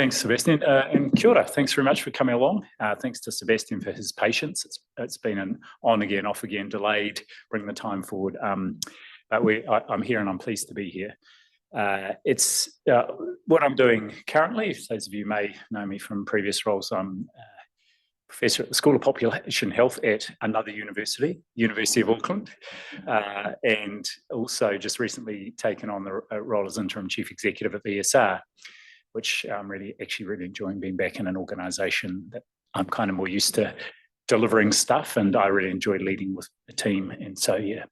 Thanks, Sebastian. And kia ora. Thanks very much for coming along. Thanks to Sebastian for his patience. It's been an on again, off again, delayed, bring the time forward. But I'm here and I'm pleased to be here. It's what I'm doing currently. Those of you may know me from previous roles. I'm professor at the School of Population Health at another university, University of Auckland, and also just recently taken on the role as interim chief executive at VSR, which I'm really enjoying being back in an organisation that I'm kind of more used to delivering stuff, and I really enjoy leading with a team. And so, yeah,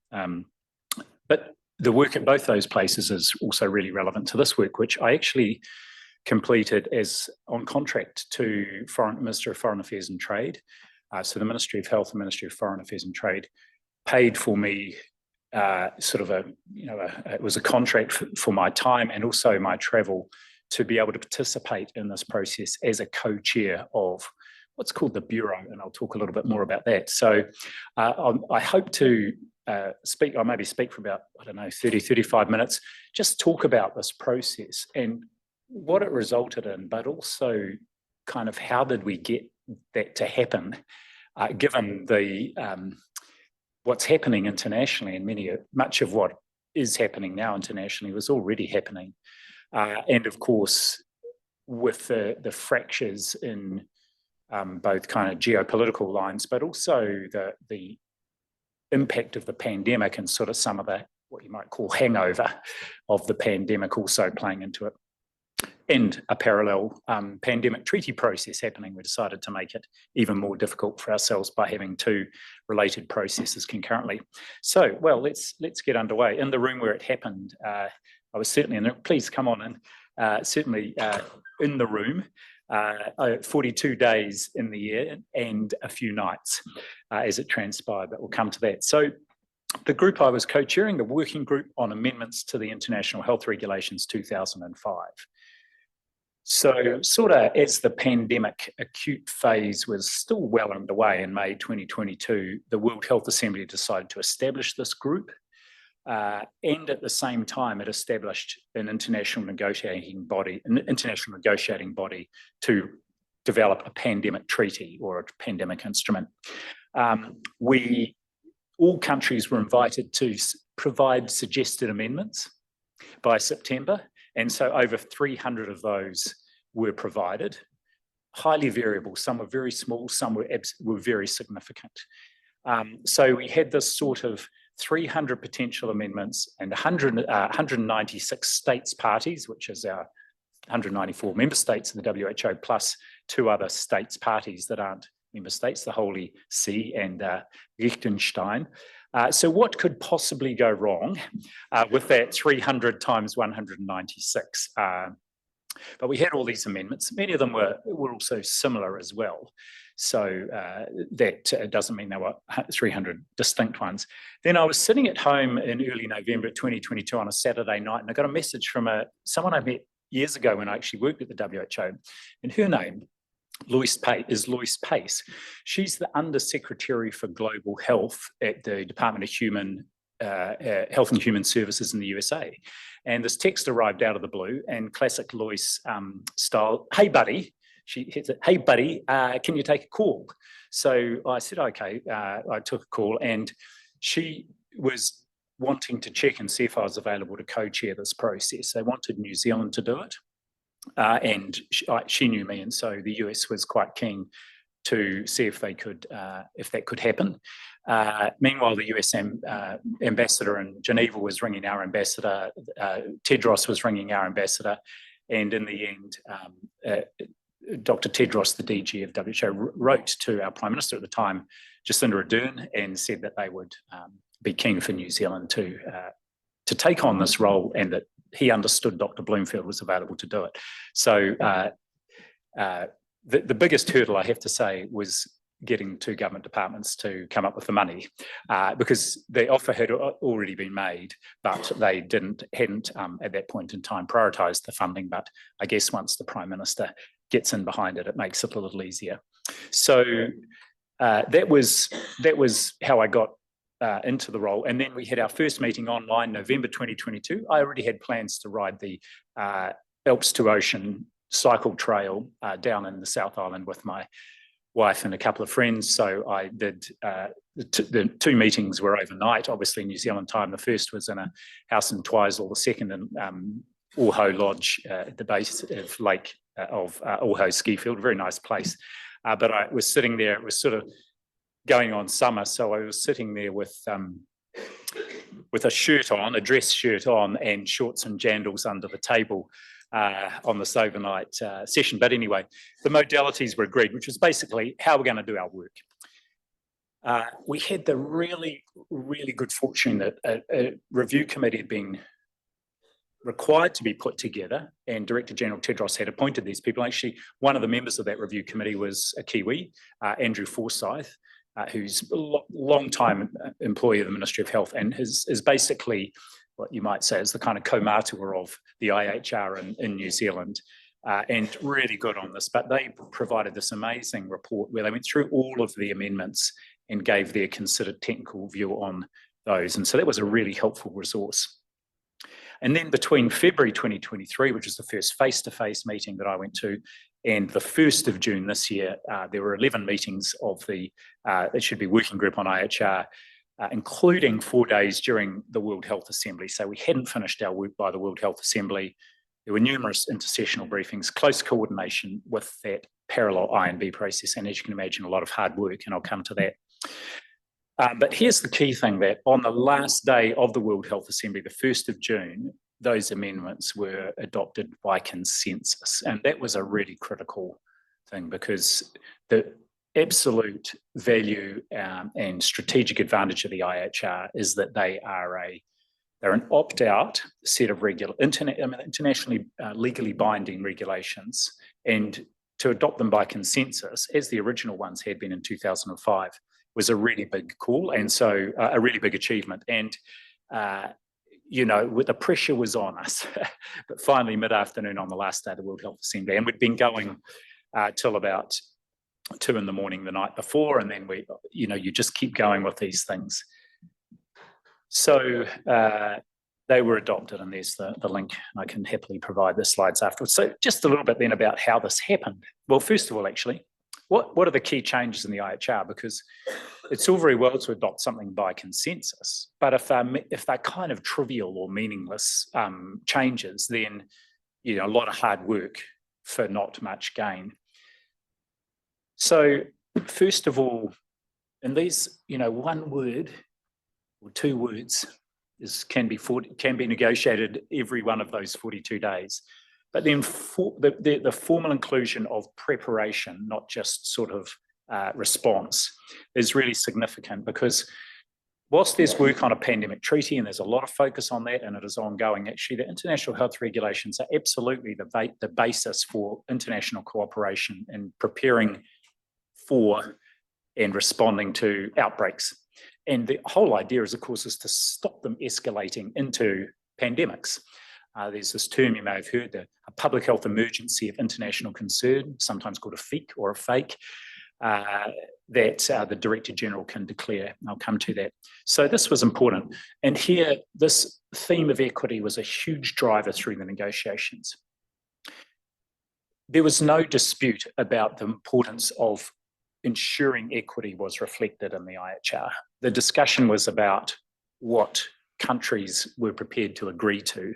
but the work at both those places is also really relevant to this work, which I actually completed as on contract to Minister of Foreign Affairs and Trade. So the Ministry of Health and Ministry of Foreign Affairs and Trade paid for me it was a contract for my time and also my travel to be able to participate in this process as a co-chair of what's called the Bureau, and I'll talk a little bit more about that. So I hope to speak for about, 30, 35 minutes, just talk about this process and what it resulted in, but also kind of how did we get that to happen, given the what's happening internationally, and much of what is happening now internationally was already happening. And of course, with the fractures in both kind of geopolitical lines, but also the impact of the pandemic and sort of some of the, what you might call hangover of the pandemic also playing into it. And a parallel pandemic treaty process happening, we decided to make it even more difficult for ourselves by having two related processes concurrently. So, well, let's get underway. In the room where it happened, I was certainly in there. Please come on in. Certainly in the room, 42 days in the year and a few nights as it transpired, but we'll come to that. So the group I was co-chairing, the Working Group on Amendments to the International Health Regulations 2005. So sort of as the pandemic acute phase was still well underway in May 2022, the World Health Assembly decided to establish this group. And at the same time, it established an international negotiating body to develop a pandemic treaty or a pandemic instrument. All countries were invited to provide suggested amendments by September. And so over 300 of those were provided, highly variable. Some were very small, some were very significant. So we had this sort of 300 potential amendments and 196 states parties, which is our 194 member states of the WHO, plus two other states parties that aren't member states, the Holy See and Liechtenstein. So what could possibly go wrong with that 300 times 196? But we had all these amendments. Many of them were also similar as well. So that doesn't mean there were 300 distinct ones. Then I was sitting at home in early November 2022 on a Saturday night, and I got a message from someone I met years ago when I actually worked at the WHO, and her name is Lois Pace. She's the Under Secretary for Global Health at the Department of Health and Human Services in the USA. And this text arrived out of the blue, and classic Lois style, "Hey buddy," she said, "Hey buddy, can you take a call?" So I said, okay, I took a call, and she was wanting to check and see if I was available to co-chair this process. They wanted New Zealand to do it. And she knew me, and so the US was quite keen to see if that could happen. Meanwhile, the US ambassador in Geneva was ringing our ambassador. Tedros was ringing our ambassador, and in the end, Dr. Tedros, the DG of WHO, wrote to our Prime Minister at the time, Jacinda Ardern, and said that they would be keen for New Zealand to take on this role, and that he understood Dr. Bloomfield was available to do it. So the biggest hurdle, I have to say, was getting two government departments to come up with the money, because the offer had already been made, but they hadn't at that point in time prioritised the funding. But I guess once the Prime Minister gets in behind it, it makes it a little easier. So that was how I got into the role. And then we had our first meeting online, November 2022. I already had plans to ride the Alps to Ocean cycle trail down in the South Island with my wife and a couple of friends. So I did, the two meetings were overnight, obviously New Zealand time. The first was in a house in Twizel, the second in Auho Lodge at the base of Lake of Auho Ski Field, very nice place. But I was sitting there, it was sort of going on summer, so I was sitting there with a shirt on, a dress shirt on, and shorts and jandals under the table on this overnight session. But anyway, the modalities were agreed, which was basically how we're going to do our work. We had the really, really good fortune that a review committee had been required to be put together, and Director General Tedros had appointed these people. Actually, one of the members of that review committee was a Kiwi, Andrew Forsyth, who's a long-time employee of the Ministry of Health, and is basically what you might say is the kind of kaumātua of the IHR in New Zealand, and really good on this. But they provided this amazing report where they went through all of the amendments and gave their considered technical view on those. And so that was a really helpful resource. And then between February 2023, which was the first face-to-face meeting that I went to, and the 1st of June this year, there were 11 meetings of the, it should be working group on IHR, including 4 days during the World Health Assembly. So we hadn't finished our work by the World Health Assembly. There were numerous intersessional briefings, close coordination with that parallel I&B process, and as you can imagine, a lot of hard work, and I'll come to that. But here's the key thing, that on the last day of the World Health Assembly, the 1st of June, those amendments were adopted by consensus. And that was a really critical thing, because the absolute value and strategic advantage of the IHR is that they're an opt-out set of internationally legally binding regulations, and to adopt them by consensus, as the original ones had been in 2005, was a really big call, and so a really big achievement. And you know, the pressure was on us, but finally mid-afternoon on the last day of the World Health Assembly, and we'd been going till about 2 in the morning the night before, and then you just keep going with these things. So they were adopted, and there's the link. I can happily provide the slides afterwards. So just a little bit then about how this happened. Well, first of all, actually, what are the key changes in the IHR? Because it's all very well to adopt something by consensus, but if they're kind of trivial or meaningless changes, then a lot of hard work for not much gain. So first of all, and these, one word or 2 words can be negotiated every one of those 42 days. But then the formal inclusion of preparation, not just sort of response, is really significant, because whilst there's work on a pandemic treaty and there's a lot of focus on that and it is ongoing, actually the international health regulations are absolutely the basis for international cooperation and preparing for and responding to outbreaks. And the whole idea is, of course, is to stop them escalating into pandemics. There's this term you may have heard, a public health emergency of international concern, sometimes called a FEIC or a FAKE, that the Director General can declare. I'll come to that. So this was important. And here, this theme of equity was a huge driver through the negotiations. There was no dispute about the importance of ensuring equity was reflected in the IHR. The discussion was about what countries were prepared to agree to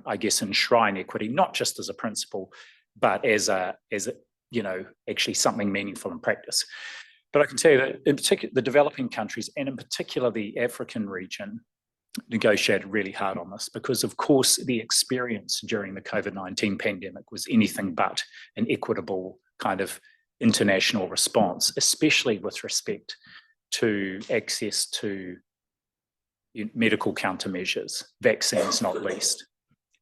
I guess, enshrine equity, not just as a principle, but as actually something meaningful in practice. But I can tell you that in particular, the developing countries, and in particular the African region, negotiated really hard on this, because of course the experience during the COVID-19 pandemic was anything but an equitable kind of international response, especially with respect to access to medical countermeasures, vaccines not least.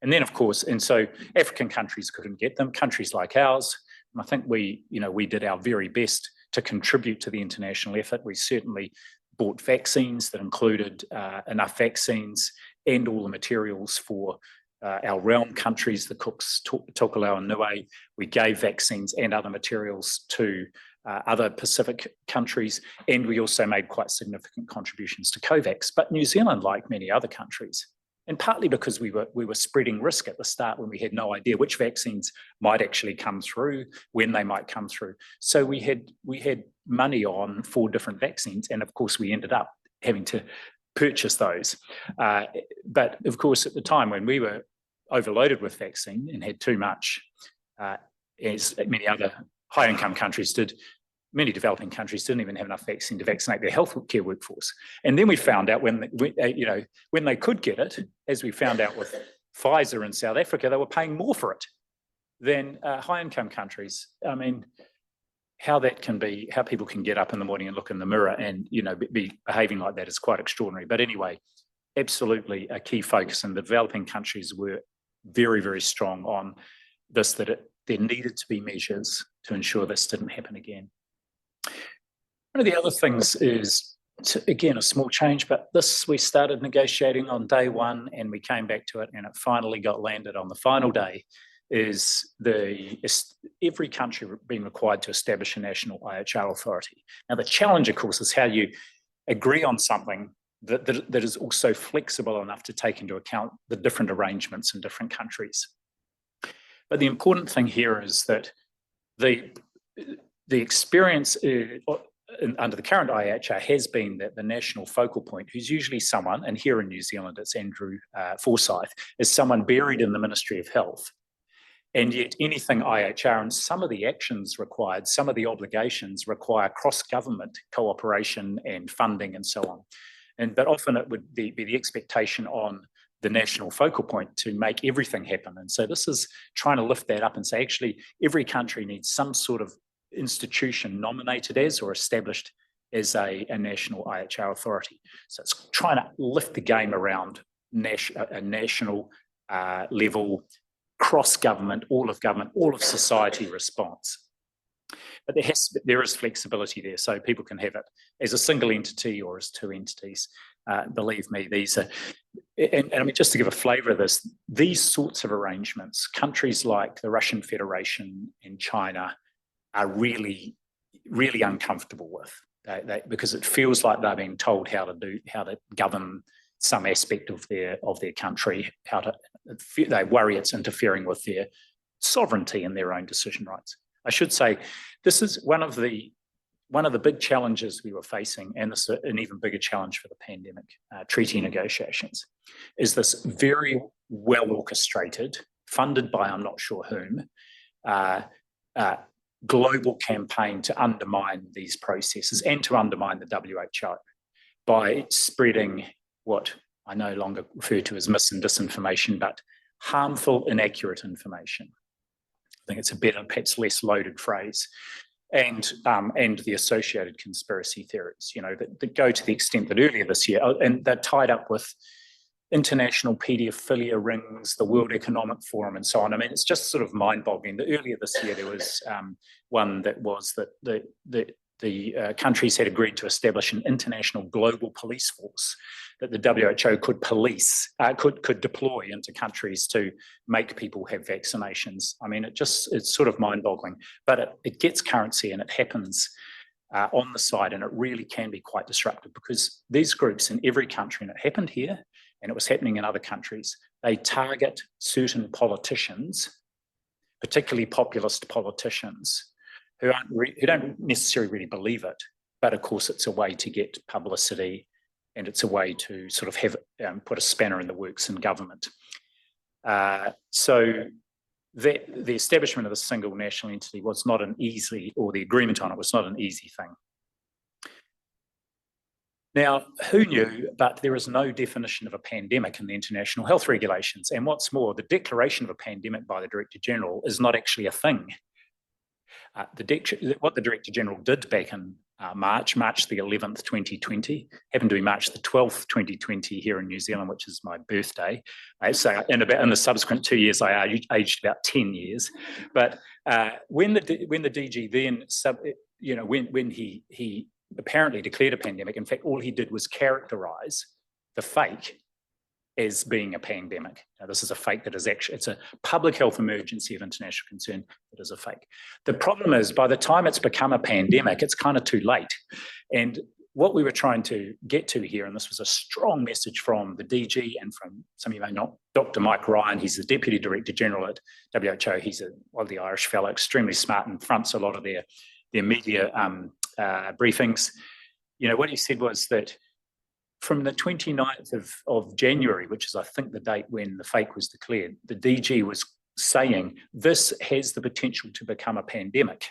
And then, of course, and so African countries couldn't get them, countries like ours, and I think we did our very best to contribute to the international effort. We certainly bought vaccines that included enough vaccines and all the materials for our realm countries, the Cooks, Tokelau and Niue. We gave vaccines and other materials to other Pacific countries, and we also made quite significant contributions to COVAX. But New Zealand, like many other countries, And partly because we were spreading risk at the start when we had no idea which vaccines might actually come through, when they might come through. So we had money on 4 different vaccines, and of course we ended up having to purchase those. But of course, at the time when we were overloaded with vaccine and had too much, as many other high-income countries did, many developing countries didn't even have enough vaccine to vaccinate their healthcare workforce. And then we found out when they could get it, as we found out with Pfizer in South Africa, they were paying more for it than high-income countries. I mean, how that can be, how people can get up in the morning and look in the mirror and be behaving like that is quite extraordinary. But anyway, absolutely a key focus, and the developing countries were very, very strong on this, that there needed to be measures to ensure this didn't happen again. One of the other things is, again, a small change, but this we started negotiating on day 1 and we came back to it and it finally got landed on the final day, is every country being required to establish a national IHR authority. Now, the challenge, of course, is how you agree on something that is also flexible enough to take into account the different arrangements in different countries. But the important thing here is that the experience under the current IHR has been that the national focal point, who's usually someone, and here in New Zealand it's Andrew Forsyth, is someone buried in the Ministry of Health. And yet anything IHR and some of the actions required, some of the obligations require cross-government cooperation and funding and so on. But often it would be the expectation on the national focal point to make everything happen. And so this is trying to lift that up and say, actually, every country needs some sort of institution nominated as or established as a national IHR authority. So it's trying to lift the game around a national level, cross-government, all of society response. But there is flexibility there, so people can have it as a single entity or as 2 entities. Believe me, these are, and I mean, just to give a flavour of this, these sorts of arrangements, countries like the Russian Federation and China are really, really uncomfortable with, because it feels like they're being told how to govern some aspect of their country, they worry it's interfering with their sovereignty and their own decision rights. I should say, this is one of the big challenges we were facing, and this is an even bigger challenge for the pandemic treaty negotiations, is this very well orchestrated, funded by I'm not sure whom, global campaign to undermine these processes and to undermine the WHO by spreading what I no longer refer to as mis and disinformation, but harmful, inaccurate information. I think it's a better, perhaps less loaded phrase, and the associated conspiracy theories, that go to the extent that earlier this year, and they're tied up with international paedophilia rings, the World Economic Forum, and so on. I mean, it's just sort of mind-boggling. Earlier this year, there was one that was that the countries had agreed to establish an international global police force that the WHO could deploy into countries to make people have vaccinations. I mean, it's sort of mind-boggling, but it gets currency and it happens on the side, and it really can be quite disruptive, because these groups in every country, and it happened here and it was happening in other countries, they target certain politicians, particularly populist politicians, who don't necessarily really believe it, but of course it's a way to get publicity, and it's a way to sort of have put a spanner in the works in government. So the establishment of a single national entity was not an easy, or the agreement on it was not an easy thing. Now, who knew, but there is no definition of a pandemic in the international health regulations. And what's more, the declaration of a pandemic by the Director General is not actually a thing. What the Director General did back in March the 11th, 2020, happened to be March the 12th, 2020 here in New Zealand, which is my birthday. So in the subsequent 2 years, I aged about 10 years. But when the DG then, when he apparently declared a pandemic, in fact, all he did was characterise the fake as being a pandemic. Now, this is a fake that is actually, it's a public health emergency of international concern that is a fake. The problem is, by the time it's become a pandemic, it's kind of too late. And what we were trying to get to here, and this was a strong message from the DG and from, some of you may not, Dr. Mike Ryan, he's the Deputy Director General at WHO. He's one of the Irish fellow, extremely smart, and fronts a lot of their media briefings. What he said was that from the 29th of January, which is I think the date when the fake was declared, the DG was saying this has the potential to become a pandemic.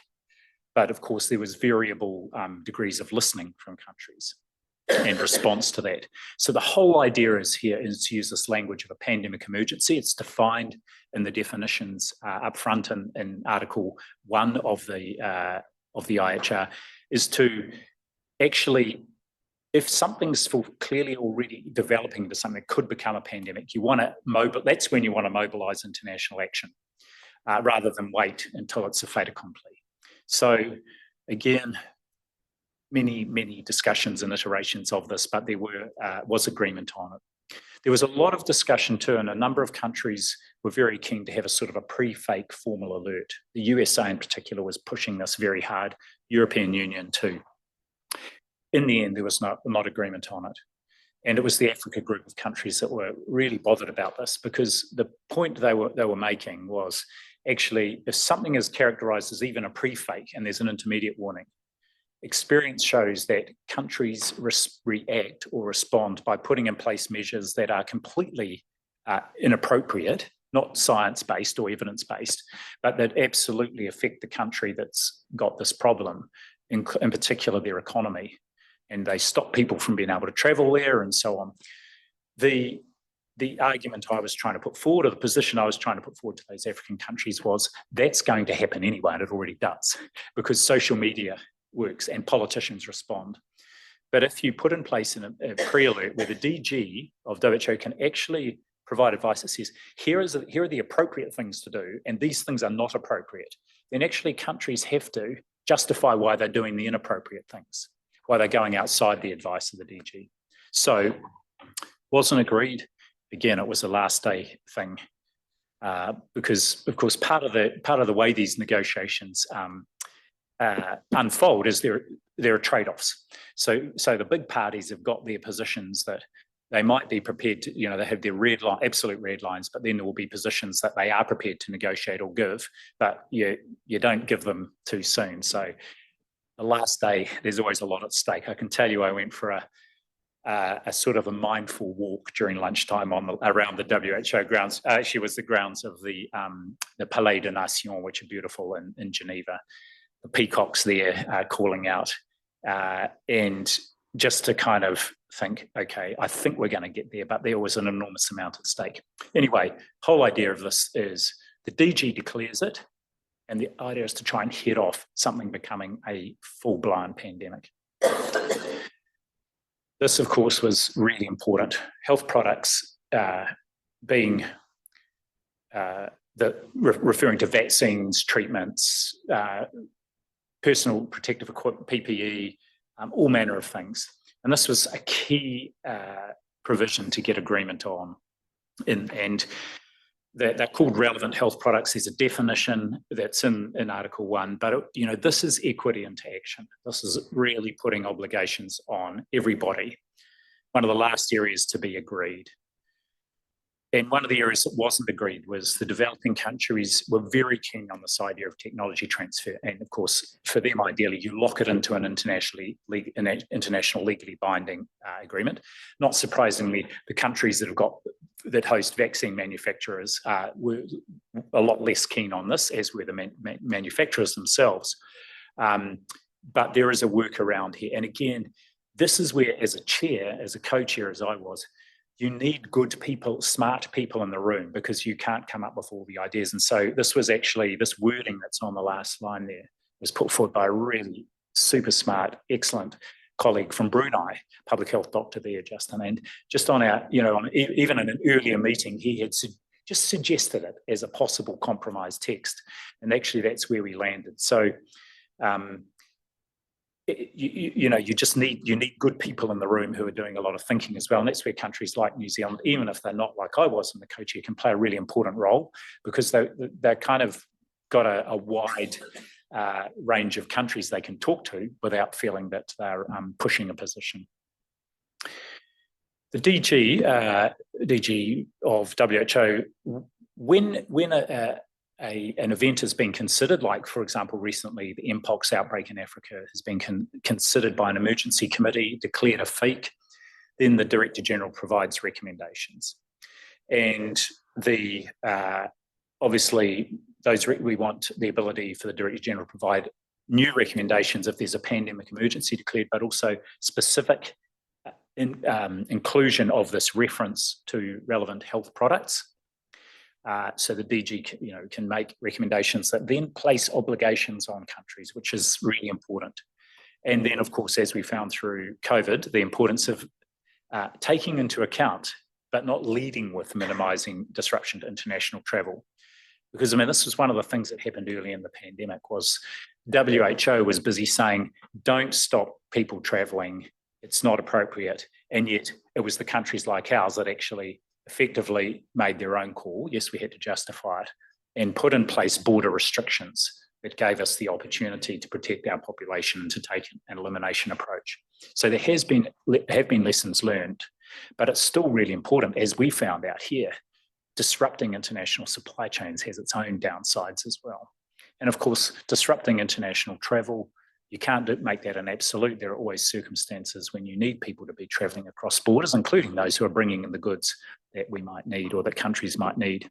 But of course, there was variable degrees of listening from countries in response to that. So the whole idea is here is to use this language of a pandemic emergency. It's defined in the definitions up front in Article 1 of the IHR, is to actually, if something's clearly already developing to something that could become a pandemic, that's when you want to mobilise international action rather than wait until it's a fait accompli. So again, many discussions and iterations of this, but there was agreement on it. There was a lot of discussion too, and a number of countries were very keen to have a sort of a pre-fake formal alert. The USA in particular was pushing this very hard, European Union too. In the end, there was not agreement on it. And it was the Africa group of countries that were really bothered about this, because the point they were making was, actually, if something is characterized as even a pre-fake and there's an intermediate warning, experience shows that countries react or respond by putting in place measures that are completely inappropriate, not science-based or evidence-based, but that absolutely affect the country that's got this problem, in particular their economy. And they stop people from being able to travel there and so on. The argument I was trying to put forward, or the position I was trying to put forward to those African countries, was that's going to happen anyway, and it already does, because social media works and politicians respond. But if you put in place a pre-alert where the DG of WHO can actually provide advice that says, here are the appropriate things to do, and these things are not appropriate, then actually countries have to justify why they're doing the inappropriate things, why they're going outside the advice of the DG. So wasn't agreed. Again, it was a last day thing, because of course part of the way these negotiations unfold is there are trade-offs. So the big parties have got their positions that they might be prepared to, they have their absolute red lines, but then there will be positions that they are prepared to negotiate or give, but you don't give them too soon. So the last day, there's always a lot at stake. I can tell you, I went for a sort of a mindful walk during lunchtime around the WHO grounds. Actually, it was the grounds of the Palais des Nations, which are beautiful in Geneva. The peacocks there calling out, and just to kind of think, okay, I think we're going to get there, but there was an enormous amount at stake. Anyway, whole idea of this is the DG declares it, and the idea is to try and head off something becoming a full-blown pandemic. This, of course, was really important. Health products being referring to vaccines, treatments, personal protective equipment, PPE, all manner of things. And this was a key provision to get agreement on. And they're called relevant health products. There's a definition that's in Article 1, but this is equity into action. This is really putting obligations on everybody. One of the last areas to be agreed. And one of the areas that wasn't agreed was the developing countries were very keen on this idea of technology transfer. And of course, for them, ideally, you lock it into an international legally binding agreement. Not surprisingly, the countries that host vaccine manufacturers were a lot less keen on this, as were the manufacturers themselves. But there is a workaround here. And again, this is where, as a co-chair, as I was, you need good people, smart people in the room, because you can't come up with all the ideas. And so this was actually, this wording that's on the last line there was put forward by a really super smart, excellent colleague from Brunei, public health doctor there, Justin. And just on our, even in an earlier meeting, he had just suggested it as a possible compromise text. And actually that's where we landed. So, you need good people in the room who are doing a lot of thinking as well, and that's where countries like New Zealand, even if they're not like I was in the co-chair, can play a really important role, because they're kind of got a wide range of countries they can talk to without feeling that they're pushing a position. The DG of WHO, when an event has been considered, like for example recently the Mpox outbreak in Africa has been considered by an emergency committee, declared a fake, then the Director General provides recommendations. And obviously we want the ability for the Director General to provide new recommendations if there's a pandemic emergency declared, but also specific inclusion of this reference to relevant health products. So the DG can make recommendations that then place obligations on countries, which is really important. And then, of course, as we found through COVID, the importance of taking into account, but not leading with minimising disruption to international travel. Because, I mean, this was one of the things that happened early in the pandemic was WHO was busy saying, don't stop people travelling, it's not appropriate. And yet it was the countries like ours that actually effectively made their own call. Yes, we had to justify it and put in place border restrictions that gave us the opportunity to protect our population and to take an elimination approach. So there have been lessons learned, but it's still really important, as we found out here, disrupting international supply chains has its own downsides as well. And of course, disrupting international travel, you can't make that an absolute. There are always circumstances when you need people to be travelling across borders, including those who are bringing in the goods that we might need or that countries might need.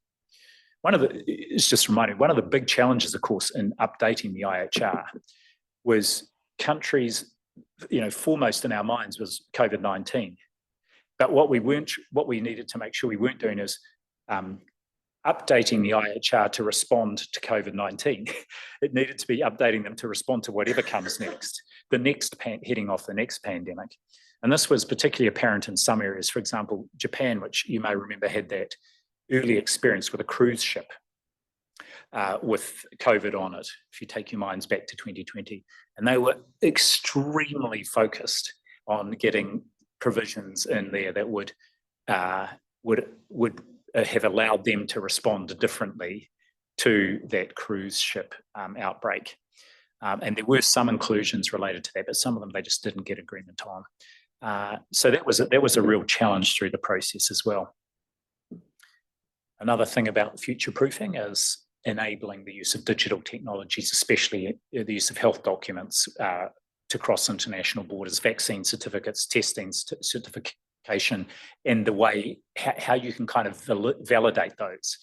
It's just reminding, one of the big challenges, of course, in updating the IHR was countries, foremost in our minds was COVID-19. But what we needed to make sure we weren't doing is updating the IHR to respond to COVID-19. It needed to be updating them to respond to whatever comes next, heading off the next pandemic. And this was particularly apparent in some areas. For example, Japan, which you may remember had that early experience with a cruise ship with COVID on it, if you take your minds back to 2020. And they were extremely focused on getting provisions in there that would have allowed them to respond differently to that cruise ship outbreak. And there were some inclusions related to that, but some of them they just didn't get agreement on. So that was a real challenge through the process as well. Another thing about future-proofing is enabling the use of digital technologies, especially the use of health documents to cross international borders, vaccine certificates, testing certification, and the way how you can kind of validate those.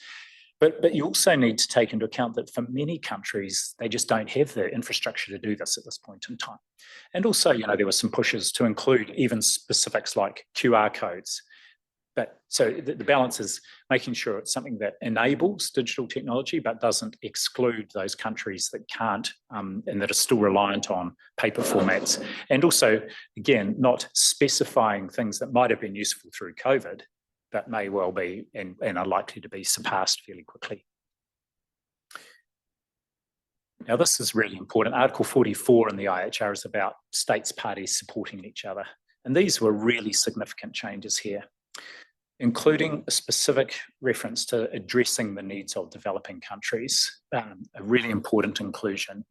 But you also need to take into account that for many countries, they just don't have the infrastructure to do this at this point in time. And also, there were some pushes to include even specifics like QR codes. But so the balance is making sure it's something that enables digital technology, but doesn't exclude those countries that can't and that are still reliant on paper formats. And also, again, not specifying things that might have been useful through COVID, but may well be and are likely to be surpassed fairly quickly. Now, this is really important. Article 44 in the IHR is about states parties supporting each other. And these were really significant changes here, including a specific reference to addressing the needs of developing countries, a really important inclusion.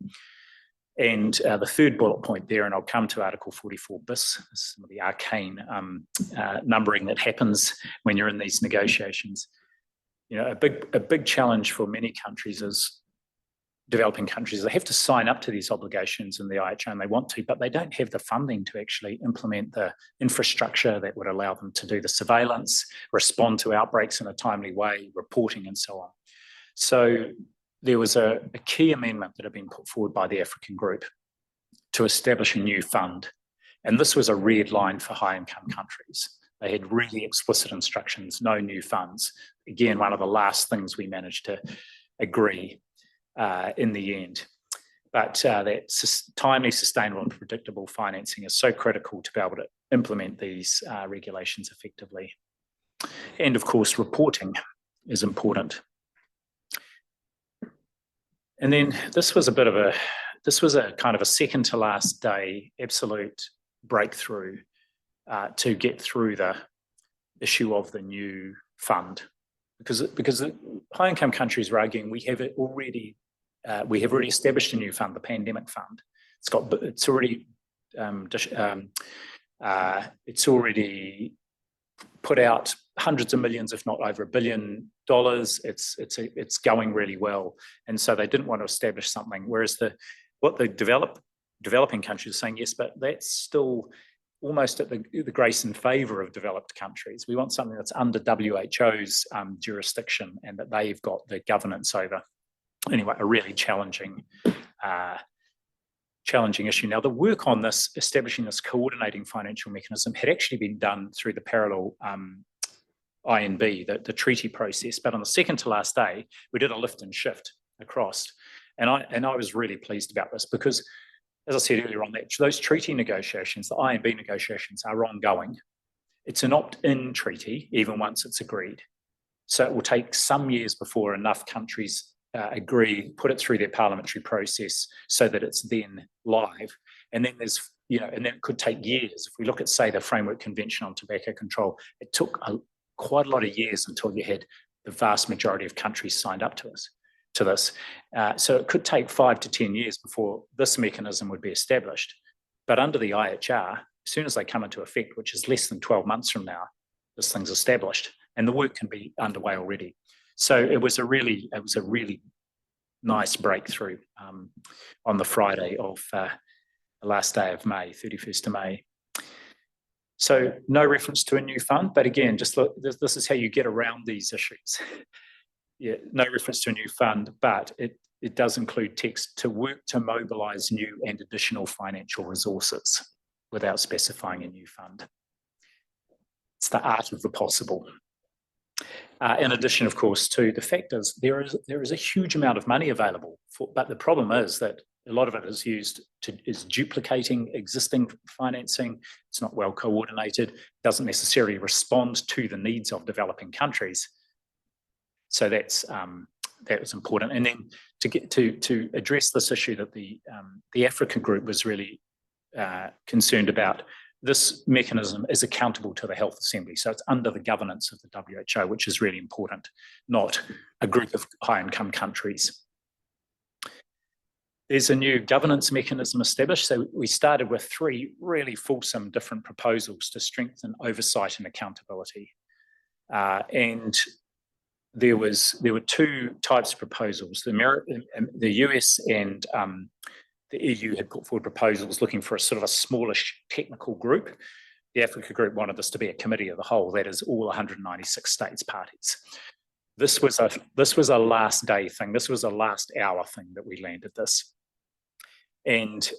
And the third bullet point there, and I'll come to Article 44 bis, some of the arcane numbering that happens when you're in these negotiations. A big challenge for many countries is developing countries. They have to sign up to these obligations in the IHR and they want to, but they don't have the funding to actually implement the infrastructure that would allow them to do the surveillance, respond to outbreaks in a timely way, reporting and so on. So there was a key amendment that had been put forward by the African group to establish a new fund. And this was a red line for high-income countries. They had really explicit instructions, no new funds. Again, one of the last things we managed to agree in the end. But that timely, sustainable and predictable financing is so critical to be able to implement these regulations effectively. And of course, reporting is important. And then this was a kind of a second to last day absolute breakthrough to get through the issue of the new fund. Because high income countries were arguing we have already we have already established a new fund, the Pandemic Fund. It's already put out hundreds of millions, if not over $1 billion. It's going really well, and so they didn't want to establish something. Whereas what the developing countries are saying, yes, but that's still almost at the grace and favour of developed countries. We want something that's under WHO's jurisdiction and that they've got the governance over. Anyway, a really challenging issue. Now, the work on this, establishing this coordinating financial mechanism, had actually been done through the parallel INB, the treaty process. But on the second to last day, we did a lift and shift across. And I was really pleased about this because, as I said earlier on, those treaty negotiations, the INB negotiations, are ongoing. It's an opt-in treaty, even once it's agreed. So it will take some years before enough countries agree, put it through their parliamentary process so that it's then live. And then and then it could take years. If we look at, say, the Framework Convention on Tobacco Control, it took quite a lot of years until you had the vast majority of countries signed up to this. So it could take 5 to 10 years before this mechanism would be established. But under the IHR, as soon as they come into effect, which is less than 12 months from now, this thing's established and the work can be underway already. So it was a really nice breakthrough on the Friday of the last day of May, 31st of May. So no reference to a new fund, but again, just look, this is how you get around these issues. Yeah, no reference to a new fund, but it does include text to work to mobilise new and additional financial resources without specifying a new fund. It's the art of the possible. In addition, of course, to the fact is there is a huge amount of money available, but the problem is that a lot of it is is duplicating existing financing. It's not well coordinated, doesn't necessarily respond to the needs of developing countries. So that was important. And then to address this issue that the Africa group was really concerned about, this mechanism is accountable to the Health Assembly. So it's under the governance of the WHO, which is really important, not a group of high-income countries. There's a new governance mechanism established. So we started with 3 really fulsome different proposals to strengthen oversight and accountability. And there were 2 types of proposals. The US and the EU had put forward proposals looking for a sort of a smallish technical group. The Africa group wanted this to be a committee of the whole, that is all 196 states parties. This was a last day thing. This was a last hour thing that we landed this. And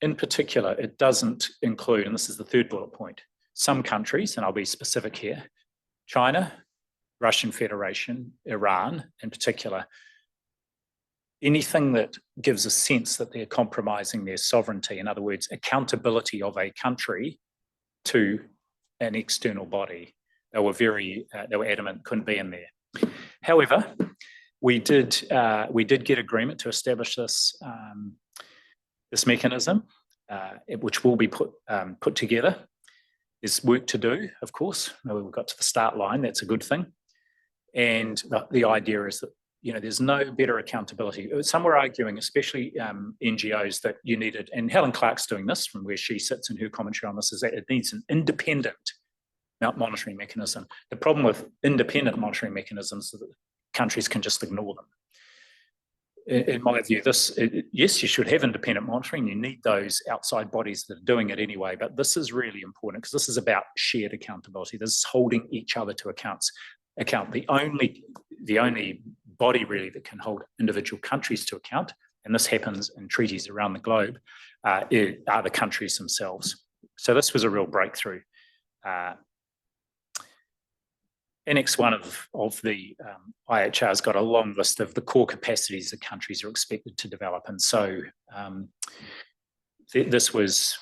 in particular, it doesn't include, and this is the 3rd bullet point, some countries, and I'll be specific here, China, Russian Federation, Iran in particular, anything that gives a sense that they're compromising their sovereignty, in other words, accountability of a country to an external body. They were adamant couldn't be in there. However, we did get agreement to establish this mechanism, which will be put together. There's work to do, of course. We've got to the start line. That's a good thing. And the idea is that there's no better accountability. Some were arguing, especially NGOs, that you needed, and Helen Clark's doing this from where she sits in her commentary on this, is that it needs an independent monitoring mechanism. The problem with independent monitoring mechanisms is that countries can just ignore them. In my view, yes, you should have independent monitoring. You need those outside bodies that are doing it anyway, but this is really important because this is about shared accountability. This is holding each other to account. The only body really that can hold individual countries to account, and this happens in treaties around the globe, are the countries themselves. So this was a real breakthrough. Annex 1 of the IHR has got a long list of the core capacities that countries are expected to develop, and so this was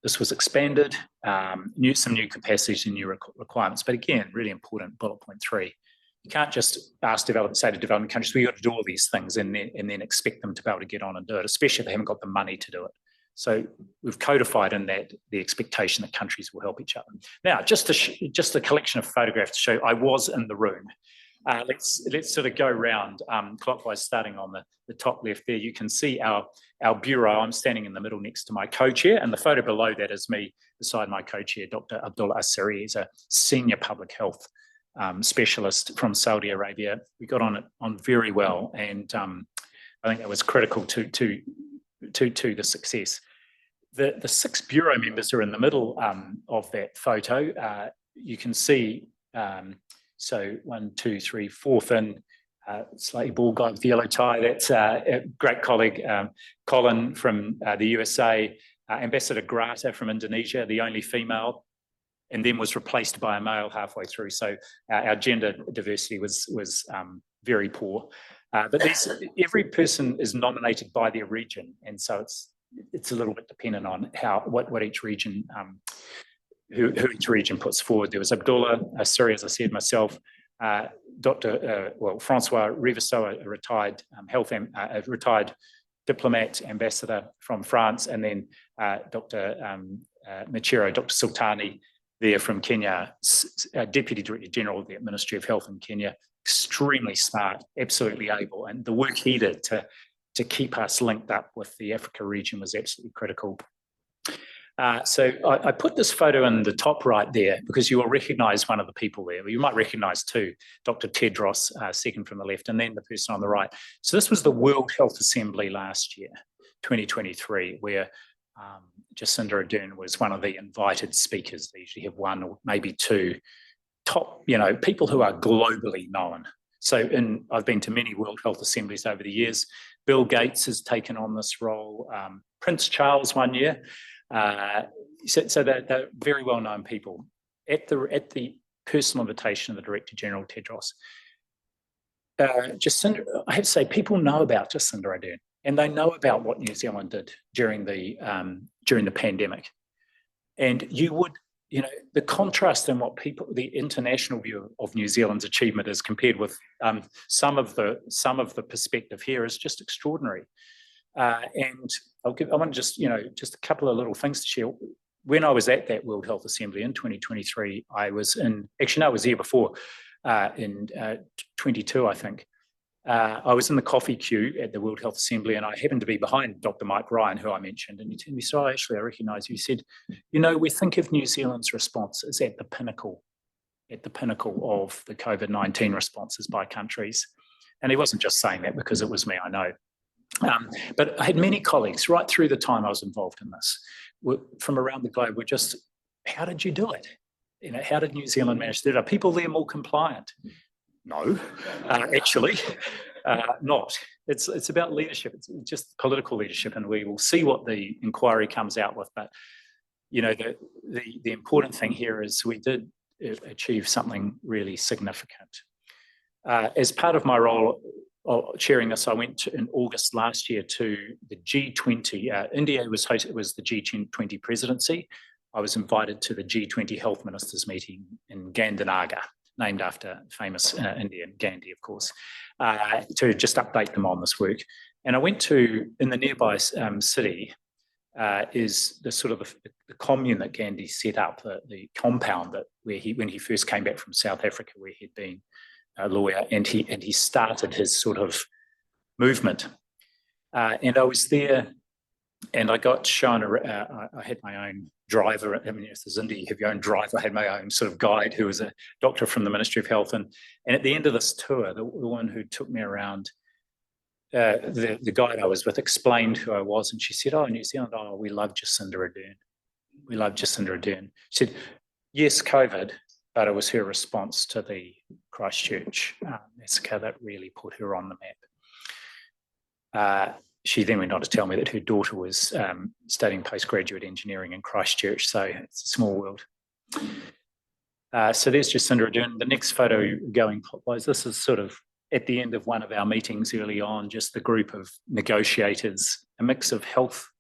expanded, some new capacities and new requirements. But again, really important, bullet point 3. You can't just say to developing countries, we've got to do all these things and then expect them to be able to get on and do it, especially if they haven't got the money to do it. So we've codified in that the expectation that countries will help each other. Now, just a collection of photographs to show I was in the room. Let's sort of go round clockwise, starting on the top left there. You can see our bureau. I'm standing in the middle next to my co-chair, and the photo below that is me beside my co-chair, Dr. Abdullah Asiri. He's a senior public health specialist from Saudi Arabia. We got on very well, and I think that was critical to the success. The 6 bureau members are in the middle of that photo. You can see, so 1, 2, 3, 4 Finn, slightly bald guy with the yellow tie. That's a great colleague, Colin from the USA, Ambassador Grata from Indonesia, the only female, and then was replaced by a male halfway through. So our gender diversity was very poor. But every person is nominated by their region, and so it's a little bit dependent on what each region who each region puts forward. There was Abdullah Asiri, as I said, myself, Francois Rivesso, a retired retired diplomat, ambassador from France, and then Dr. Machiro, Dr. Sultani there from Kenya, Deputy Director General of the Ministry of Health in Kenya, extremely smart, absolutely able, and the work he did to keep us linked up with the Africa region was absolutely critical. So I put this photo in the top right there because you will recognise one of the people there. You might recognise two, Dr. Tedros, second from the left, and then the person on the right. So this was the World Health Assembly last year, 2023, where Jacinda Ardern was one of the invited speakers. They usually have one or maybe two top, people who are globally known. So I've been to many World Health Assemblies over the years. Bill Gates has taken on this role. Prince Charles one year. So they're very well-known people. At the personal invitation of the Director General, Tedros, Jacinda, I have to say, people know about Jacinda Ardern, and they know about what New Zealand did during the pandemic. And you would, the contrast in what the international view of New Zealand's achievement is compared with some of the perspective here is just extraordinary. And I want to just a couple of little things to share. When I was at that World Health Assembly in 2023, I was there before, in 22, I think. I was in the coffee queue at the World Health Assembly, and I happened to be behind Dr. Mike Ryan, who I mentioned, and he told me, so actually I recognise you. He said, we think of New Zealand's response as at the pinnacle of the COVID-19 responses by countries. And he wasn't just saying that because it was me, I know. But I had many colleagues right through the time I was involved in this from around the globe were just, how did you do it? How did New Zealand manage to do it? Are people there more compliant? No, actually, not. It's about leadership. It's just political leadership, and we will see what the inquiry comes out with. But the important thing here is we did achieve something really significant. As part of my role chairing this, I went in August last year to the G20. India was the G20 presidency. I was invited to the G20 health ministers meeting in Gandhinagar, named after famous Indian Gandhi, of course, to just update them on this work. And I went to, in the nearby city, is the sort of the commune that Gandhi set up, the compound when he first came back from South Africa, where he'd been a lawyer, and he started his sort of movement. And I was there, and I got shown I had my own driver. I mean, if there's India, you have your own driver. I had my own sort of guide who was a doctor from the Ministry of Health. And at the end of this tour, the woman who took me around, the guide I was with explained who I was. And she said, New Zealand, we love Jacinda Ardern. We love Jacinda Ardern. She said, yes, COVID, but it was her response to the Christchurch massacre that really put her on the map. She then went on to tell me that her daughter was studying postgraduate engineering in Christchurch, so it's a small world. So there's Jacinda Ardern. The next photo going clockwise, this is sort of at the end of one of our meetings early on, just the group of negotiators, a mix of health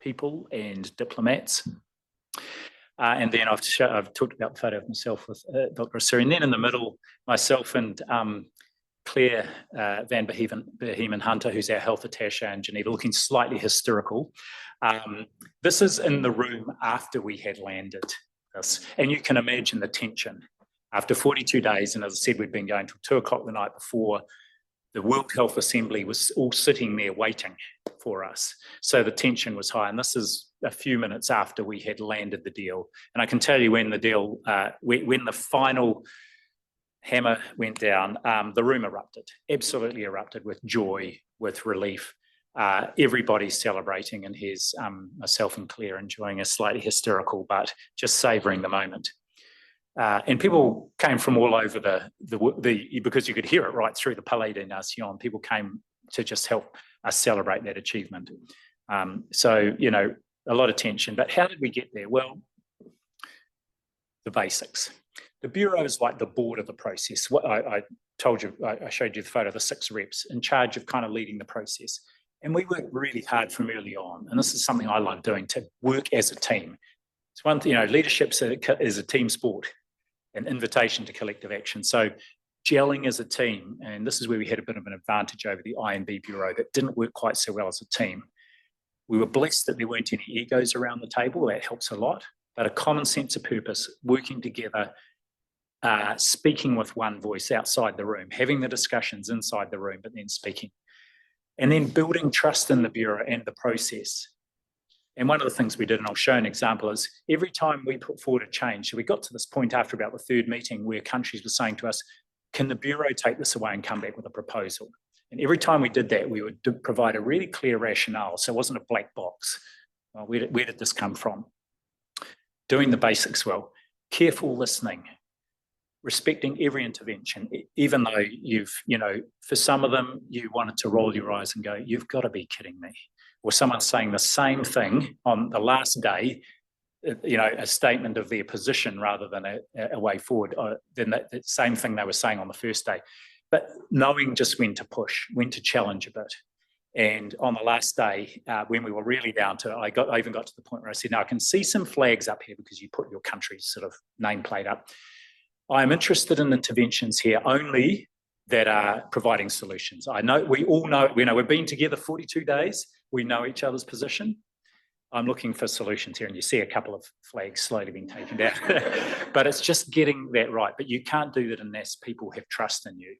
people and diplomats. And then I've talked about the photo of myself with Dr. Asiri. And then in the middle, myself and Claire Van Behemen Hunter, who's our health attaché in Geneva, looking slightly hysterical. This is in the room after we had landed this. And you can imagine the tension. After 42 days, and as I said, we'd been going till 2 o'clock the night before, the World Health Assembly was all sitting there waiting for us. So the tension was high, and this is a few minutes after we had landed the deal. And I can tell you when the deal, when the final hammer went down, the room erupted, absolutely erupted with joy, with relief. Everybody's celebrating, and here's myself and Claire enjoying a slightly hysterical, but just savouring the moment. And people came from all over because you could hear it right through the Palais des Nations. People came to just help us celebrate that achievement. So, you know, a lot of tension. But how did we get there? Well, the basics. The Bureau is like the board of the process. What I told you, I showed you the photo of the 6 reps in charge of kind of leading the process. And we worked really hard from early on. And this is something I love doing, to work as a team. It's one thing, you know, leadership is a team sport, an invitation to collective action. So gelling as a team, and this is where we had a bit of an advantage over the INB Bureau that didn't work quite so well as a team. We were blessed that there weren't any egos around the table. That helps a lot. But a common sense of purpose, working together, speaking with one voice outside the room, having the discussions inside the room, but then speaking. And then building trust in the Bureau and the process. And one of the things we did, and I'll show an example, is every time we put forward a change, so we got to this point after about the 3rd meeting where countries were saying to us, can the Bureau take this away and come back with a proposal? And every time we did that, we would provide a really clear rationale. So it wasn't a black box. Well, where did this come from? Doing the basics well, careful listening, respecting every intervention, even though you've, you know, for some of them, you wanted to roll your eyes and go, you've got to be kidding me. Or someone saying the same thing on the last day, you know, a statement of their position rather than a way forward, than the same thing they were saying on the first day. But knowing just when to push, when to challenge a bit. And on the last day, when we were really down to it, I even got to the point where I said, now I can see some flags up here because you put your country's sort of nameplate up. I'm interested in interventions here only that are providing solutions. I know, we all know, we've been together 42 days. We know each other's position. I'm looking for solutions here, and you see a couple of flags slowly being taken down. But it's just getting that right. But you can't do that unless people have trust in you.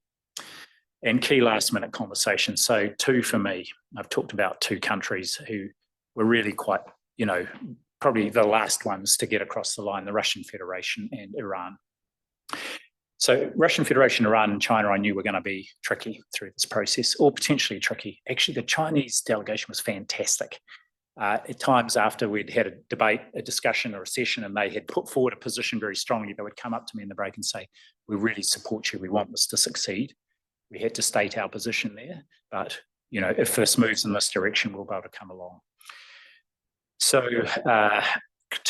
And key last minute conversations. So 2 for me. I've talked about 2 countries who were really quite, you know, probably the last ones to get across the line, the Russian Federation and Iran. So Russian Federation, Iran and China, I knew were going to be tricky through this process, or potentially tricky. Actually, the Chinese delegation was fantastic. At times after we'd had a debate, a discussion or a session, and they had put forward a position very strongly, they would come up to me in the break and say, we really support you, we want this to succeed. We had to state our position there, but, you know, if this moves in this direction, we'll be able to come along. So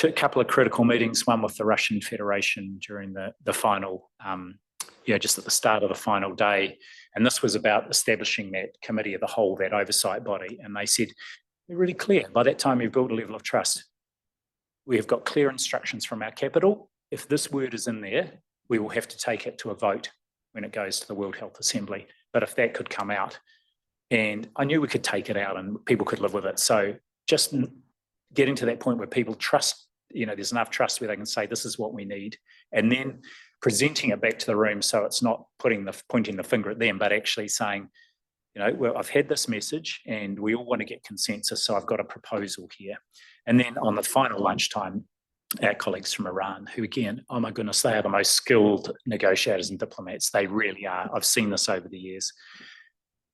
a couple of critical meetings, one with the Russian Federation during the final, just at the start of the final day. And this was about establishing that committee of the whole, that oversight body. And they said, we're really clear. By that time, we've built a level of trust. We have got clear instructions from our capital. If this word is in there, we will have to take it to a vote when it goes to the World Health Assembly. But if that could come out, and I knew we could take it out and people could live with it. So just getting to that point where people trust, you know, there's enough trust where they can say, this is what we need. And then presenting it back to the room so it's not pointing the finger at them, but actually saying, you know, well, I've had this message and we all want to get consensus, so I've got a proposal here. And then on the final lunchtime, our colleagues from Iran, who again, oh my goodness, they are the most skilled negotiators and diplomats. They really are. I've seen this over the years.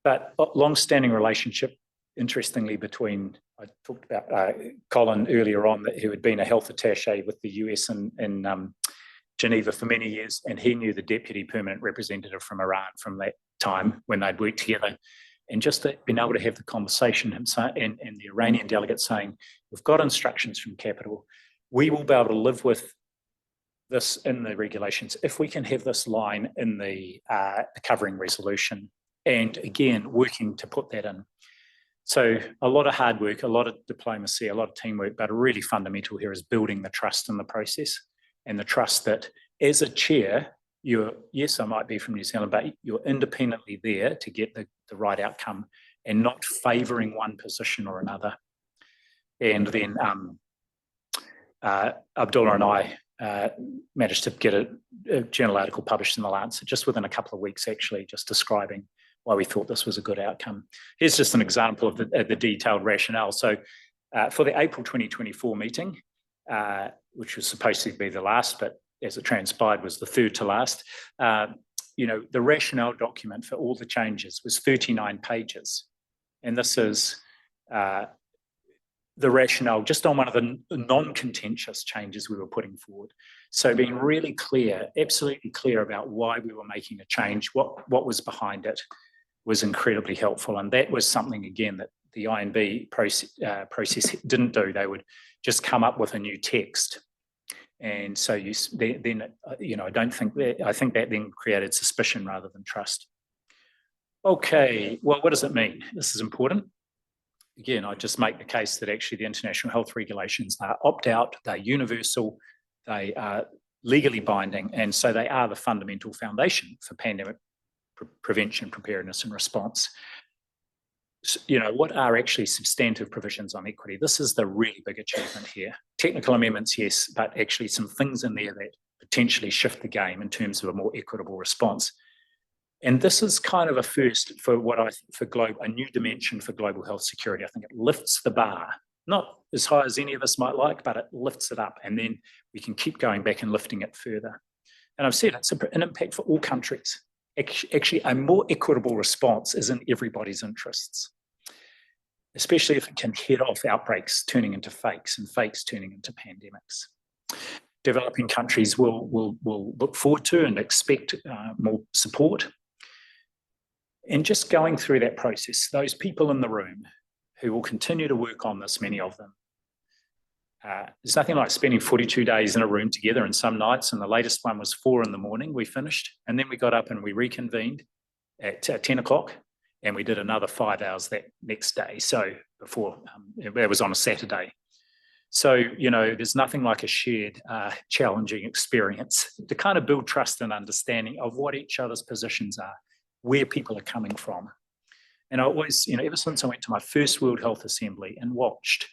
But long-standing relationship, interestingly, between, I talked about Colin earlier on, who had been a health attaché with the US in Geneva for many years, and he knew the deputy permanent representative from Iran from that time when they'd worked together. And just being able to have the conversation and the Iranian delegate saying, we've got instructions from capital, we will be able to live with this in the regulations if we can have this line in the covering resolution. And again, working to put that in. So a lot of hard work, a lot of diplomacy, a lot of teamwork, but really fundamental here is building the trust in the process, and the trust that as a chair, yes, I might be from New Zealand, but you're independently there to get the right outcome and not favouring one position or another. And then Abdullah and I managed to get a journal article published in The Lancet just within a couple of weeks, actually, just describing why we thought this was a good outcome. Here's just an example of the detailed rationale. So for the April 2024 meeting, which was supposed to be the last, but as it transpired was the third to last, the rationale document for all the changes was 39 pages. And this is the rationale just on one of the non-contentious changes we were putting forward. So being really clear, absolutely clear about why we were making a change, what was behind it, was incredibly helpful. And that was something, again, that the INB process didn't do. They would just come up with a new text. And so I think that then created suspicion rather than trust. Okay, well, what does it mean? This is important. Again, I just make the case that actually the international health regulations are opt-out, they're universal, they are legally binding, and so they are the fundamental foundation for pandemic prevention, preparedness, and response. So, what are actually substantive provisions on equity? This is the really big achievement here. Technical amendments, yes, but actually some things in there that potentially shift the game in terms of a more equitable response. And this is kind of a first for a new dimension for global health security. I think it lifts the bar, not as high as any of us might like, but it lifts it up, and then we can keep going back and lifting it further. And I've said it's an impact for all countries. Actually, a more equitable response is in everybody's interests, especially if it can head off outbreaks turning into fakes and fakes turning into pandemics. Developing countries will look forward to and expect more support. And just going through that process, those people in the room who will continue to work on this, many of them, there's nothing like spending 42 days in a room together, and some nights, and the latest one was 4 a.m, we finished, and then we got up and we reconvened at 10 o'clock, and we did another 5 hours that next day. So before, it was on a Saturday. So, there's nothing like a shared challenging experience to kind of build trust and understanding of what each other's positions are, where people are coming from. And I always, ever since I went to my first World Health Assembly and watched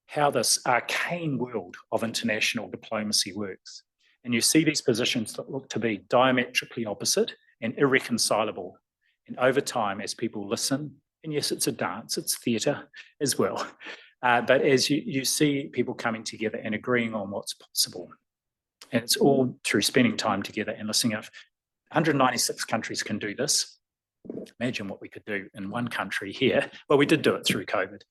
how this arcane world of international diplomacy works, and you see these positions that look to be diametrically opposite and irreconcilable. And over time, as people listen, and yes, it's a dance, it's theatre as well, but as you see people coming together and agreeing on what's possible, and it's all through spending time together and listening. If 196 countries can do this, imagine what we could do in one country here. Well, we did do it through COVID.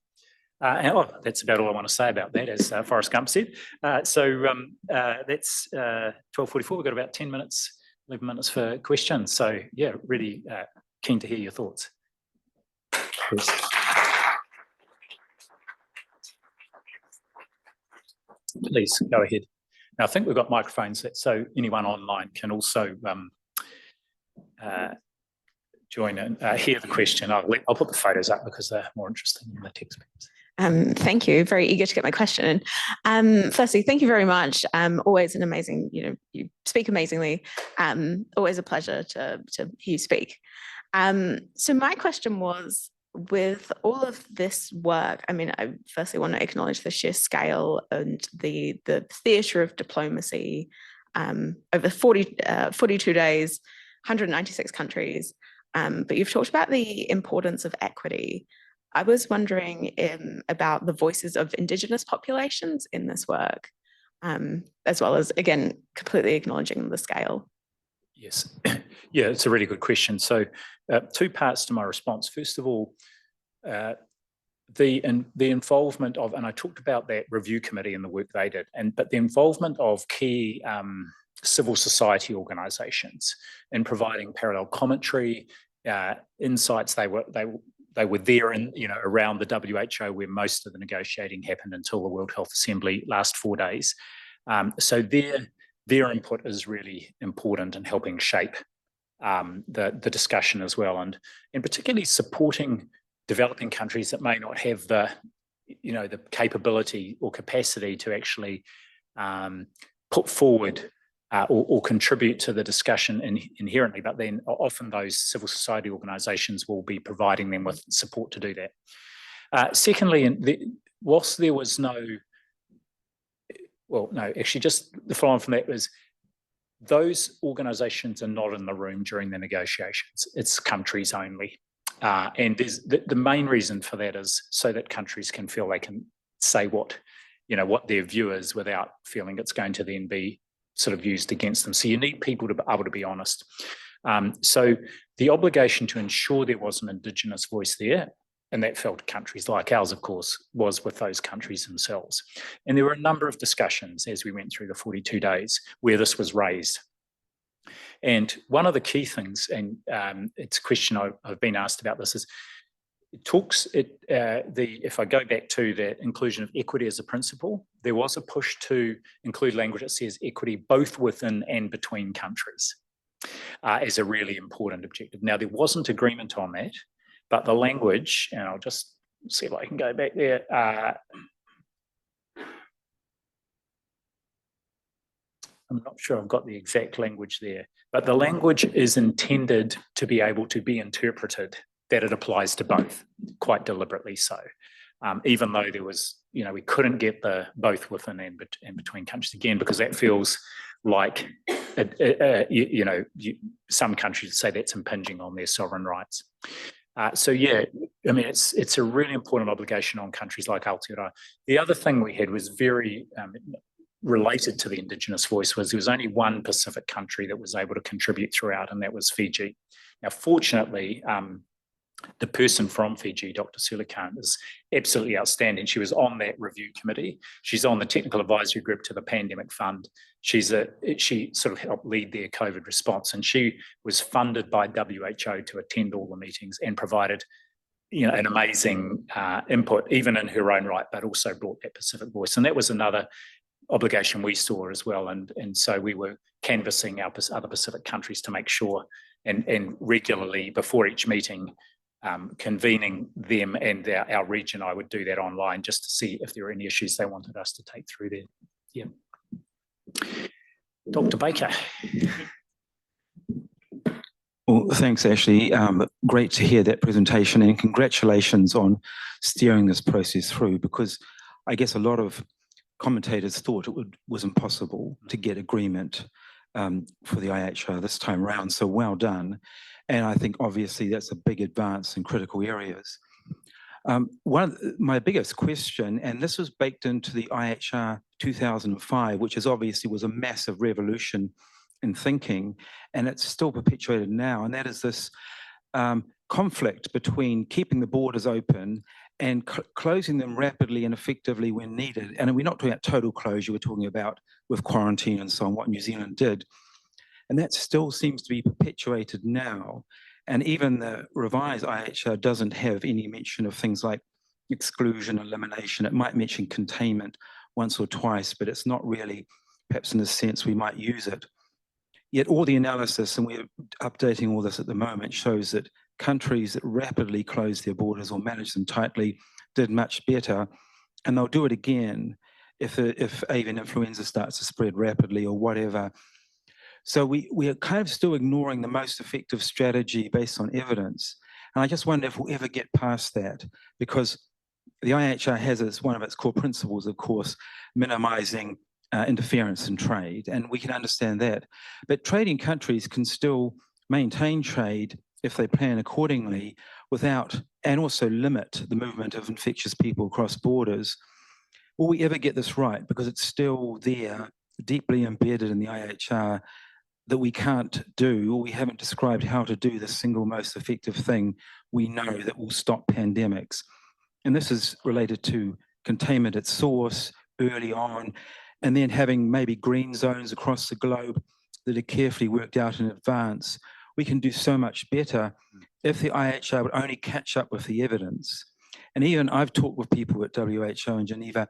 That's about all I want to say about that, as Forrest Gump said. That's 12:44. We've got about 10 minutes, 11 minutes for questions. So, yeah, really keen to hear your thoughts. Please go ahead. Now, I think we've got microphones, so anyone online can also join and hear the question. I'll put the photos up because they're more interesting than the text. Thank you. Very eager to get my question in. Firstly, thank you very much. Always an amazing, you speak amazingly. Always a pleasure to hear you speak. So my question was, with all of this work, I firstly want to acknowledge the sheer scale and the theatre of diplomacy over 42 days, 196 countries. But you've talked about the importance of equity. I was wondering about the voices of Indigenous populations in this work, as well as, again, completely acknowledging the scale. Yes, yeah, it's a really good question. So 2 parts to my response. First of all, the involvement of, and I talked about that review committee and the work they did, but the involvement of key civil society organisations in providing parallel commentary, insights. They were there in, around the WHO where most of the negotiating happened until the World Health Assembly last 4 days. So their input is really important in helping shape the discussion as well, and particularly supporting developing countries that may not have the capability or capacity to actually put forward or contribute to the discussion inherently, but then often those civil society organisations will be providing them with support to do that. Secondly, whilst there was no, well, no, actually just the following from that was those organisations are not in the room during the negotiations. It's countries only. And the main reason for that is so that countries can feel they can say what their view is without feeling it's going to then be sort of used against them. So you need people to be able to be honest. So the obligation to ensure there was an Indigenous voice there, and that fell to countries like ours, of course, was with those countries themselves. And there were a number of discussions as we went through the 42 days where this was raised. And one of the key things, and it's a question I've been asked about this, is if I go back to the inclusion of equity as a principle, there was a push to include language that says equity both within and between countries as a really important objective. Now, there wasn't agreement on that, but the language, and I'll just see if I can go back there. I'm not sure I've got the exact language there, but the language is intended to be able to be interpreted that it applies to both, quite deliberately so. Even though there was, we couldn't get the both within and between countries again, because that feels like, some countries say that's impinging on their sovereign rights. So yeah, I mean, it's a really important obligation on countries like Aotearoa. The other thing we had was very related to the Indigenous voice was there was only one Pacific country that was able to contribute throughout, and that was Fiji. Now, fortunately, the person from Fiji, Dr. Sulikan, is absolutely outstanding. She was on that review committee. She's on the technical advisory group to the pandemic fund. She sort of helped lead their COVID response, and she was funded by WHO to attend all the meetings and provided an amazing input, even in her own right, but also brought that Pacific voice. And that was another obligation we saw as well. And so we were canvassing our other Pacific countries to make sure, and regularly before each meeting, convening them and our region. I would do that online just to see if there were any issues they wanted us to take through there. Yeah. Dr. Baker. Well, thanks, Ashley. Great to hear that presentation, and congratulations on steering this process through, because I guess a lot of commentators thought it was impossible to get agreement for the IHR this time around, so well done. And I think obviously that's a big advance in critical areas. My biggest question, and this was baked into the IHR 2005, which obviously was a massive revolution in thinking, and it's still perpetuated now, and that is this conflict between keeping the borders open and closing them rapidly and effectively when needed. And we're not talking about total closure, we're talking about with quarantine and so on, what New Zealand did. And that still seems to be perpetuated now. And even the revised IHR doesn't have any mention of things like exclusion, elimination. It might mention containment once or twice, but it's not really, perhaps in the sense we might use it. Yet all the analysis, and we're updating all this at the moment, shows that countries that rapidly closed their borders or managed them tightly did much better, and they'll do it again if avian influenza starts to spread rapidly or whatever. So we are kind of still ignoring the most effective strategy based on evidence, and I just wonder if we'll ever get past that, because the IHR has as one of its core principles, of course, minimising interference in trade, and we can understand that. But trading countries can still maintain trade if they plan accordingly without, and also limit the movement of infectious people across borders. Will we ever get this right? Because it's still there, deeply embedded in the IHR, that we can't do, or we haven't described how to do the single most effective thing we know that will stop pandemics. And this is related to containment at source early on, and then having maybe green zones across the globe that are carefully worked out in advance. We can do so much better if the IHR would only catch up with the evidence. And even I've talked with people at WHO in Geneva,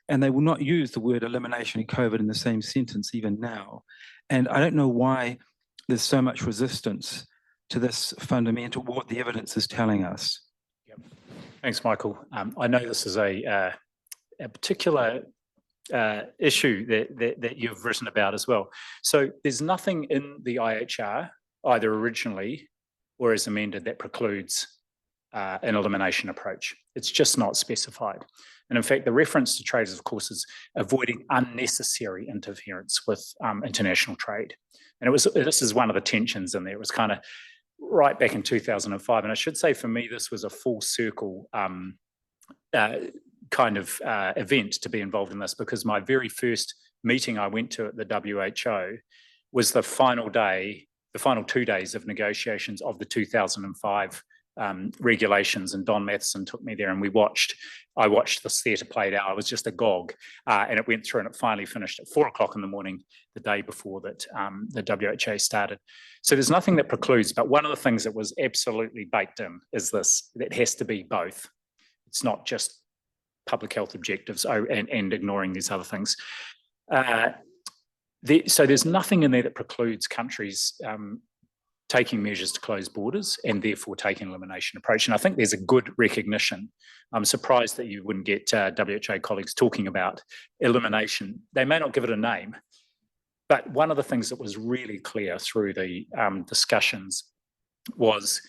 and they will not use the word elimination of COVID in the same sentence even now. And I don't know why there's so much resistance to this fundamental, what the evidence is telling us. Yep. Thanks, Michael. I know this is a particular issue that you've written about as well. So there's nothing in the IHR, either originally or as amended, that precludes an elimination approach. It's just not specified. And in fact, the reference to traders, of course, is avoiding unnecessary interference with international trade. And this is one of the tensions in there. It was kind of right back in 2005. And I should say, for me, this was a full circle kind of event to be involved in this, because my very first meeting I went to at the WHO was the final 2 days of negotiations of the 2005 regulations, and Don Matheson took me there, and I watched this theatre played out. I was just agog, and it went through, and it finally finished at 4 o'clock in the morning, the day before that the WHO started. So there's nothing that precludes, but one of the things that was absolutely baked in is this: it has to be both. It's not just public health objectives and ignoring these other things. So there's nothing in there that precludes countries taking measures to close borders and therefore taking an elimination approach. And I think there's a good recognition. I'm surprised that you wouldn't get WHO colleagues talking about elimination. They may not give it a name, but one of the things that was really clear through the discussions was,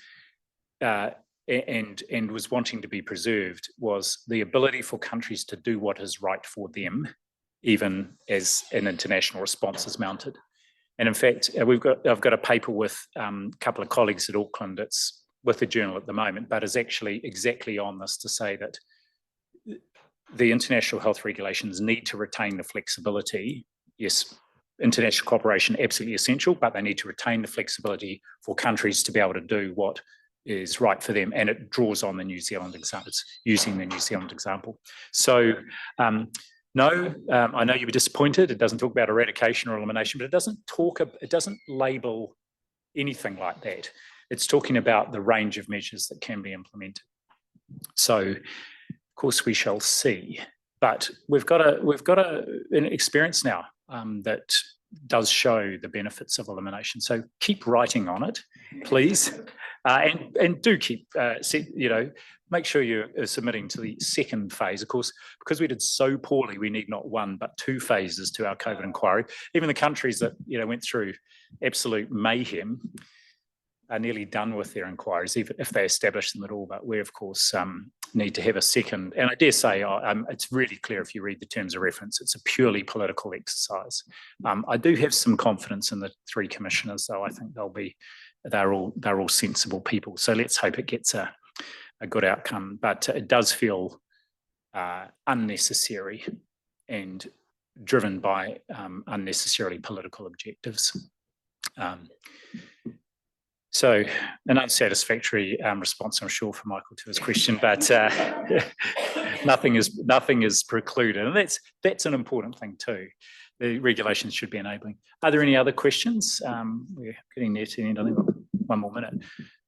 and was wanting to be preserved, was the ability for countries to do what is right for them, even as an international response is mounted. And in fact, I've got a paper with a couple of colleagues at Auckland. It's with the journal at the moment, but is actually exactly on this, to say that the international health regulations need to retain the flexibility. Yes, international cooperation absolutely essential, but they need to retain the flexibility for countries to be able to do what is right for them. And it draws on the New Zealand example. It's using the New Zealand example. So no, I know you were disappointed. It doesn't talk about eradication or elimination, but it doesn't label anything like that. It's talking about the range of measures that can be implemented. So, of course, we shall see. But we've got an experience now that does show the benefits of elimination. So keep writing on it, please, and do keep make sure you're submitting to the second phase. Of course, because we did so poorly, we need not 1 but 2 phases to our COVID inquiry. Even the countries that went through absolute mayhem are nearly done with their inquiries, even if they establish them at all. But we, of course, need to have a second. And I dare say it's really clear if you read the terms of reference, it's a purely political exercise. I do have some confidence in the 3 commissioners, though. I think they're all sensible people. So let's hope it gets a good outcome. But it does feel unnecessary and driven by unnecessarily political objectives. So an unsatisfactory response, I'm sure, from Michael to his question, but nothing is precluded, and that's an important thing too. The regulations should be enabling. Are there any other questions? We're getting near to the end. I think we've got 1 more minute.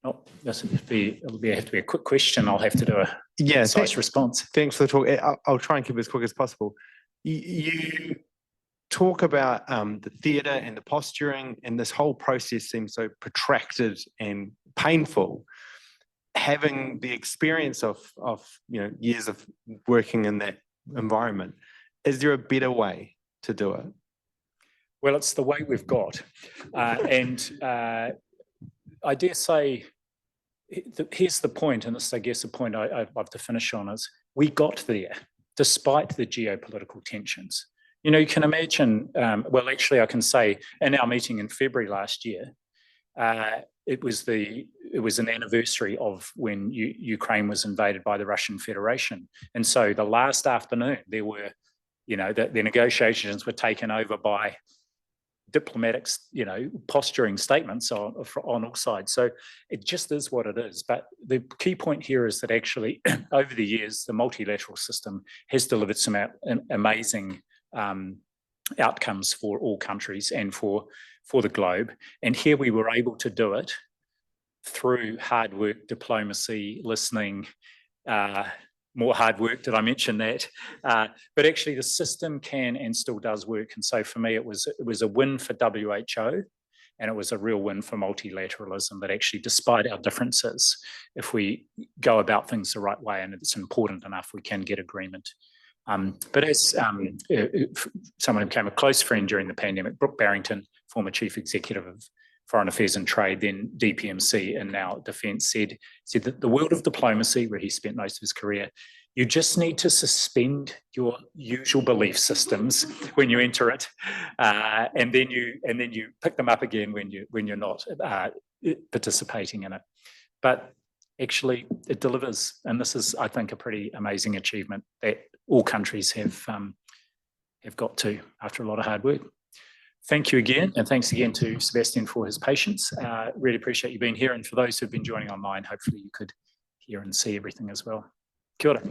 It'll have to be a quick question. I'll have to do a concise response. Thanks for the talk. I'll try and keep it as quick as possible. You talk about the theatre and the posturing, and this whole process seems so protracted and painful. Having the experience of years of working in that environment, is there a better way to do it? Well, it's the way we've got, and I dare say, here's the point, and this is, I guess, the point I'd love to finish on, is we got there despite the geopolitical tensions. You can imagine, well, actually, I can say in our meeting in February last year, it was an anniversary of when Ukraine was invaded by the Russian Federation. And so the last afternoon, there were, the negotiations were taken over by diplomatics, posturing statements on all sides. So it just is what it is. But the key point here is that actually, over the years, the multilateral system has delivered some amazing outcomes for all countries and for the globe. And here we were able to do it through hard work, diplomacy, listening, more hard work. Did I mention that? But actually the system can and still does work. And so for me, it was a win for WHO, and it was a real win for multilateralism, that actually, despite our differences, if we go about things the right way, and it's important enough, we can get agreement. But as someone who became a close friend during the pandemic, Brooke Barrington, former chief executive of Foreign Affairs and Trade, then DPMC, and now Defence, said that the world of diplomacy, where he spent most of his career, you just need to suspend your usual belief systems when you enter it, and then you pick them up again when you're not participating in it. But actually, it delivers, and this is, I think, a pretty amazing achievement that all countries have got to after a lot of hard work. Thank you again, and thanks again to Sebastian for his patience. Really appreciate you being here, and for those who've been joining online, hopefully you could hear and see everything as well. Kia ora.